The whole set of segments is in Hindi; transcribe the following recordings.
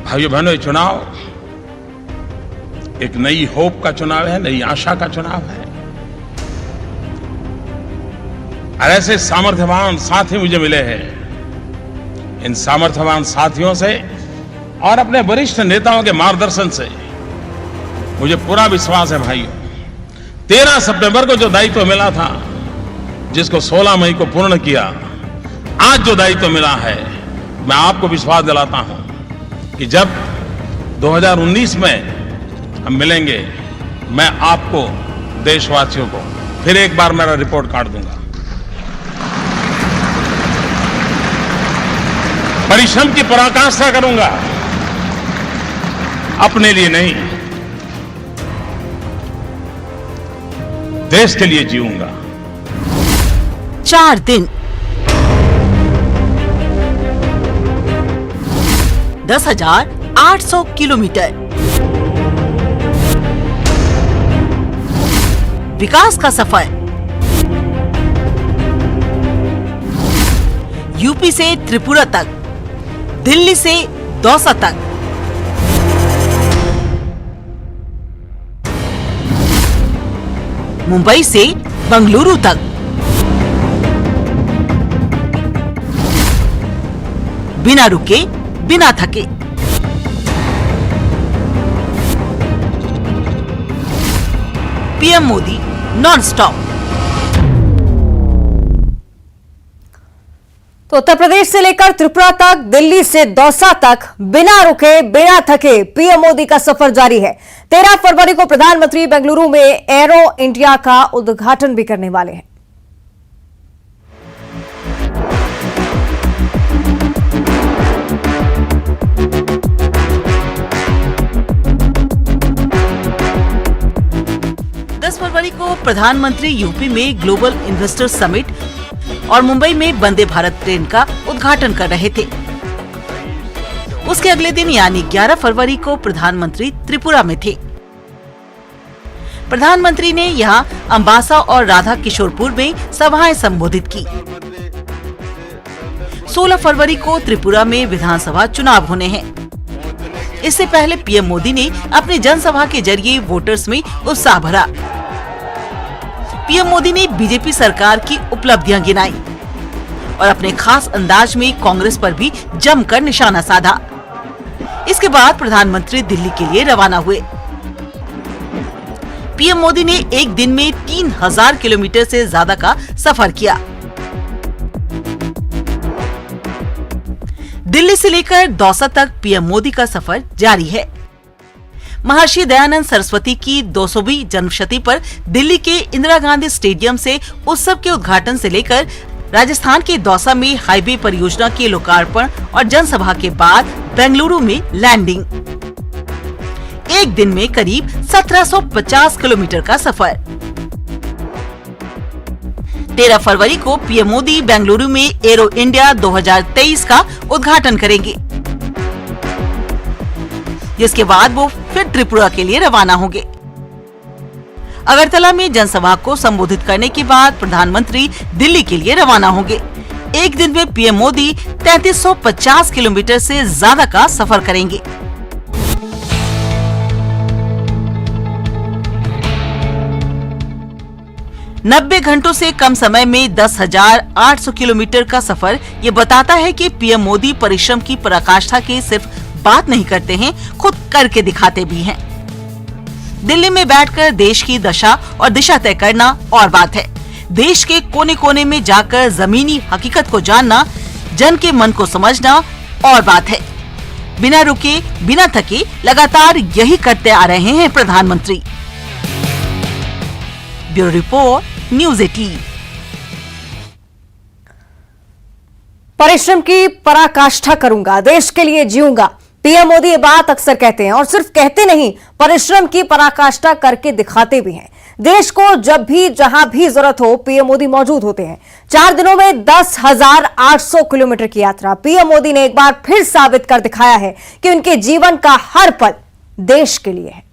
भाइयों बहनों, ये चुनाव एक नई होप का चुनाव है, नई आशा का चुनाव है। और ऐसे सामर्थ्यवान साथी मुझे मिले हैं। इन सामर्थ्यवान साथियों से और अपने वरिष्ठ नेताओं के मार्गदर्शन से मुझे पूरा विश्वास है भाइयों, 13 सितंबर को जो दायित्व मिला था, जिसको 16 मई को पूर्ण किया, आज जो दायित्व मिला है, मैं आपको विश्वास दिलाता हूं कि जब 2019 में हम मिलेंगे, मैं आपको, देशवासियों को फिर एक बार मेरा रिपोर्ट कार्ड दूंगा। परिश्रम की पराकाष्ठा करूंगा, अपने लिए नहीं, देश के लिए जीऊंगा। 4 दिन 10,800 किलोमीटर विकास का सफर। यूपी से त्रिपुरा तक, दिल्ली से दौसा तक, मुंबई से बंगलुरु तक, बिना रुके, बिना थके। PM Modi non stop. तो उत्तर प्रदेश से लेकर त्रिपुरा तक, दिल्ली से दौसा तक, बिना रुके बिना थके पीएम मोदी का सफर जारी है। 13 फरवरी को प्रधानमंत्री बेंगलुरु में एरो इंडिया का उद्घाटन भी करने वाले हैं। फरवरी को प्रधानमंत्री यूपी में ग्लोबल इन्वेस्टर समिट और मुंबई में वंदे भारत ट्रेन का उद्घाटन कर रहे थे। उसके अगले दिन यानी 11 फरवरी को प्रधानमंत्री त्रिपुरा में थे। प्रधानमंत्री ने यहां अंबासा और राधा किशोरपुर में सभाएं संबोधित की। 16 फरवरी को त्रिपुरा में विधानसभा चुनाव होने हैं। इससे पहले पीएम मोदी ने अपनी जनसभा के जरिए वोटर्स में उत्साह भरा। पीएम मोदी ने बीजेपी सरकार की उपलब्धियां गिनाई और अपने खास अंदाज में कांग्रेस पर भी जमकर निशाना साधा। इसके बाद प्रधानमंत्री दिल्ली के लिए रवाना हुए। पीएम मोदी ने एक दिन में 3000 किलोमीटर से ज्यादा का सफर किया। दिल्ली से लेकर दौसा तक पीएम मोदी का सफर जारी है। महर्षि दयानंद सरस्वती की 200वीं जन्मशती पर दिल्ली के इंदिरा गांधी स्टेडियम से उत्सव के उद्घाटन से लेकर राजस्थान के दौसा में हाईवे परियोजना के लोकार्पण और जनसभा के बाद बेंगलुरु में लैंडिंग। एक दिन में करीब 1750 किलोमीटर का सफर। 13 फरवरी को पीएम मोदी बेंगलुरु में एरो इंडिया 2023 का उद्घाटन करेंगे, जिसके बाद वो फिर त्रिपुरा के लिए रवाना होंगे। अगरतला में जनसभा को संबोधित करने के बाद प्रधानमंत्री दिल्ली के लिए रवाना होंगे। एक दिन में पीएम मोदी 3350 किलोमीटर से ज्यादा का सफर करेंगे। नब्बे घंटों से कम समय में 10,800 किलोमीटर का सफर ये बताता है कि पीएम मोदी परिश्रम की पराकाष्ठा की सिर्फ बात नहीं करते हैं, खुद करके दिखाते भी हैं। दिल्ली में बैठकर देश की दशा और दिशा तय करना और बात है। देश के कोने कोने में जाकर जमीनी हकीकत को जानना, जन के मन को समझना और बात है। बिना रुके बिना थके लगातार यही करते आ रहे हैं प्रधानमंत्री। Bureau report, news 18। परिश्रम की पराकाष्ठा करूंगा, देश के लिए जीऊंगा, पीएम मोदी ये बात अक्सर कहते हैं और सिर्फ कहते नहीं, परिश्रम की पराकाष्ठा करके दिखाते भी हैं। देश को जब भी जहां भी जरूरत हो पीएम मोदी मौजूद होते हैं। 4 दिनों में 10,800 किलोमीटर की यात्रा। पीएम मोदी ने एक बार फिर साबित कर दिखाया है कि उनके जीवन का हर पल देश के लिए है।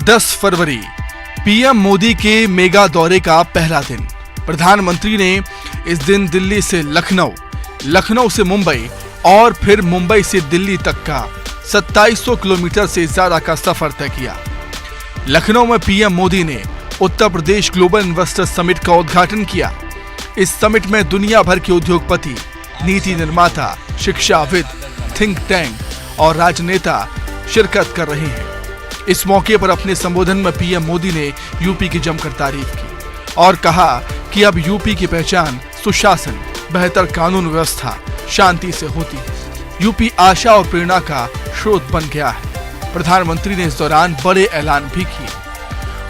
दस फरवरी पीएम मोदी के मेगा दौरे का पहला दिन। प्रधानमंत्री ने इस दिन दिल्ली से लखनऊ, लखनऊ से मुंबई और फिर मुंबई से दिल्ली तक का 2700 किलोमीटर से ज्यादा का सफर तय किया। लखनऊ में पीएम मोदी ने Uttar Pradesh global investor summit का उद्घाटन किया। इस समिट में दुनिया भर के उद्योगपति, नीति निर्माता, शिक्षाविद, थिंक टैंक और राजनेता शिरकत कर रहे हैं। इस मौके पर अपने संबोधन में पीएम मोदी ने यूपी की जमकर तारीफ की और कहा कि अब यूपी की पहचान सुशासन, बेहतर कानून व्यवस्था, शांति से होती है। यूपी आशा और प्रेरणा का स्रोत बन गया है। प्रधानमंत्री ने इस दौरान बड़े ऐलान भी किए।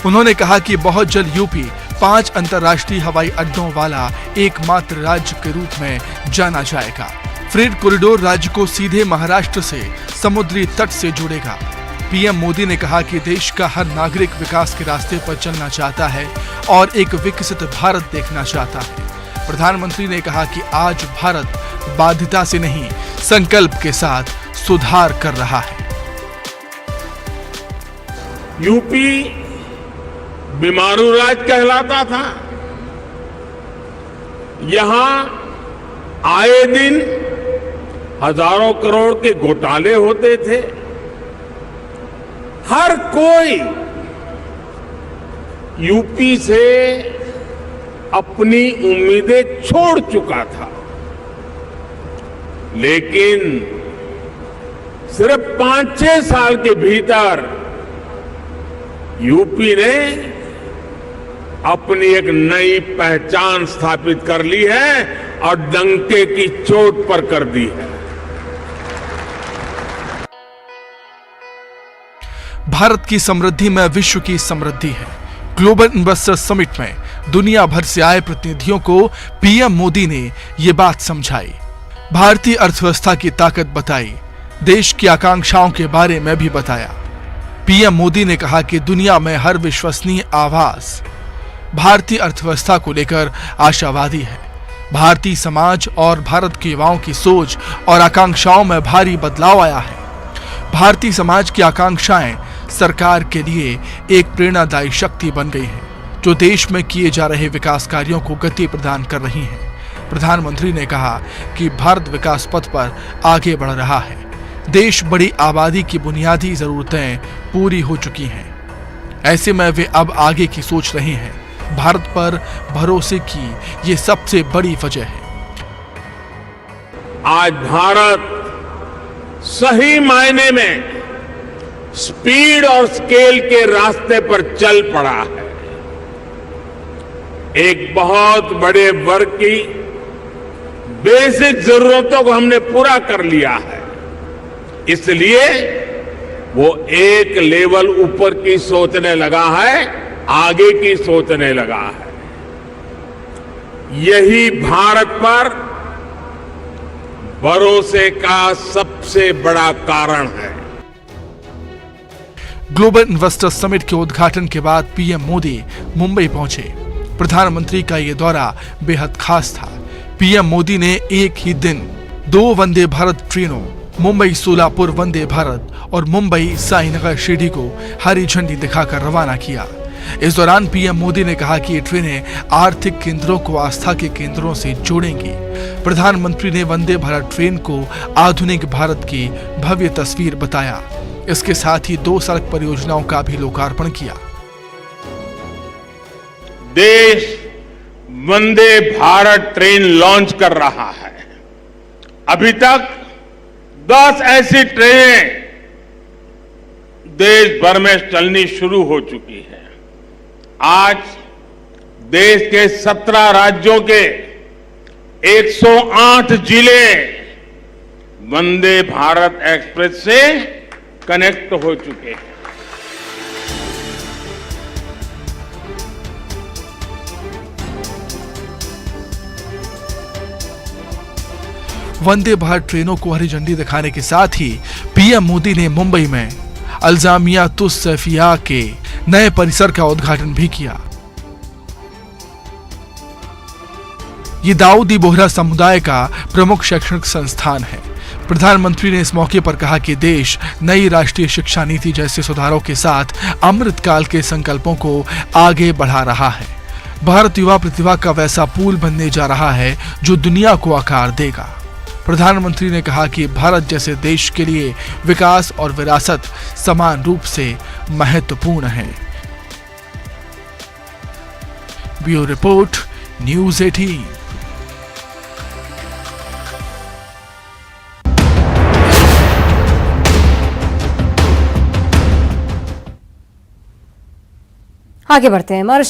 उन्होंने कहा कि बहुत जल्द यूपी 5 अंतर्राष्ट्रीय हवाई अड्डों वाला एकमात्र राज्य के रूप में जाना जाएगा। फ्रेट कॉरिडोर राज्य को सीधे महाराष्ट्र से समुद्री तट से जोड़ेगा। पीएम मोदी ने कहा कि देश का हर नागरिक विकास के रास्ते पर चलना चाहता है और एक विकसित भारत देखना चाहता है। प्रधानमंत्री ने कहा कि आज भारत बाध्यता से नहीं, संकल्प के साथ सुधार कर रहा है। यूपी बीमारू राज्य कहलाता था। यहां आए दिन हजारों करोड़ के घोटाले होते थे। हर कोई यूपी से अपनी उम्मीदें छोड़ चुका था, लेकिन सिर्फ 5-6 साल के भीतर यूपी ने अपनी एक नई पहचान स्थापित कर ली है और डंके की चोट पर कर दी है। भारत की समृद्धि में विश्व की समृद्धि है। ग्लोबल इन्वेस्टर समिट में दुनिया भर से आए प्रतिनिधियों को पीएम मोदी ने ये बात समझाई, भारतीय अर्थव्यवस्था की ताकत बताई, देश की आकांक्षाओं के बारे में भी बताया। पीएम मोदी ने कहा कि दुनिया में हर विश्वसनीय आवाज भारतीय अर्थव्यवस्था को लेकर आशावादी है। भारतीय समाज और भारत के युवाओं की सोच और आकांक्षाओं में भारी बदलाव आया है। भारतीय समाज की आकांक्षाएं सरकार के लिए एक प्रेरणादायी शक्ति बन गई है, जो देश में किए जा रहे विकास कार्यों को गति प्रदान कर रही हैं। प्रधानमंत्री ने कहा कि भारत विकास पथ पर आगे बढ़ रहा है। देश बड़ी आबादी की बुनियादी जरूरतें पूरी हो चुकी हैं। ऐसे में वे अब आगे की सोच रहे हैं। भारत पर भरोसे की ये सबसे बड़ी वजह है। आज भारत सही मायने में स्पीड और स्केल के रास्ते पर चल पड़ा है। एक बहुत बड़े वर्ग की बेसिक जरूरतों को हमने पूरा कर लिया है, इसलिए वो एक लेवल ऊपर की सोचने लगा है, आगे की सोचने लगा है। यही भारत पर भरोसे का सबसे बड़ा कारण है। ग्लोबल इन्वेस्टर समिट के उद्घाटन के बाद पीएम मोदी मुंबई पहुंचे। प्रधानमंत्री का यह दौरा बेहद खास था। पीएम मोदी ने एक ही दिन 2 वंदे भारत ट्रेनों, मुंबई सोलापुर वंदे भारत और मुंबई साईनगर शिरडी को हरी झंडी दिखाकर रवाना किया। इस दौरान पीएम मोदी ने कहा कि ये ट्रेनें आर्थिक केंद्रों को आस्था के केंद्रों से जोड़ेंगी। प्रधानमंत्री ने वंदे भारत ट्रेन को आधुनिक भारत की भव्य तस्वीर बताया। इसके साथ ही 2 सड़क परियोजनाओं का भी लोकार्पण किया। देश वंदे भारत ट्रेन लॉन्च कर रहा है। अभी तक 10 ऐसी ट्रेनें देश भर में चलनी शुरू हो चुकी है। आज देश के 17 राज्यों के 108 जिले वंदे भारत एक्सप्रेस से कनेक्ट हो चुके हैं। वंदे भारत ट्रेनों को हरी झंडी दिखाने के साथ ही पीएम मोदी ने मुंबई में अल्जामिया तुस्सैफिया के नए परिसर का उद्घाटन भी किया। ये दाऊदी बोहरा समुदाय का प्रमुख शैक्षणिक संस्थान है। प्रधानमंत्री ने इस मौके पर कहा कि देश नई राष्ट्रीय शिक्षा नीति जैसे सुधारों के साथ अमृतकाल के संकल्पों को आगे बढ़ा रहा है। भारत युवा प्रतिभा का वैसा पूल बनने जा रहा है जो दुनिया को आकार देगा। प्रधानमंत्री ने कहा कि भारत जैसे देश के लिए विकास और विरासत समान रूप से महत्वपूर्ण है। Bureau report, news 18। आगे बढ़ते हैं। महर्षि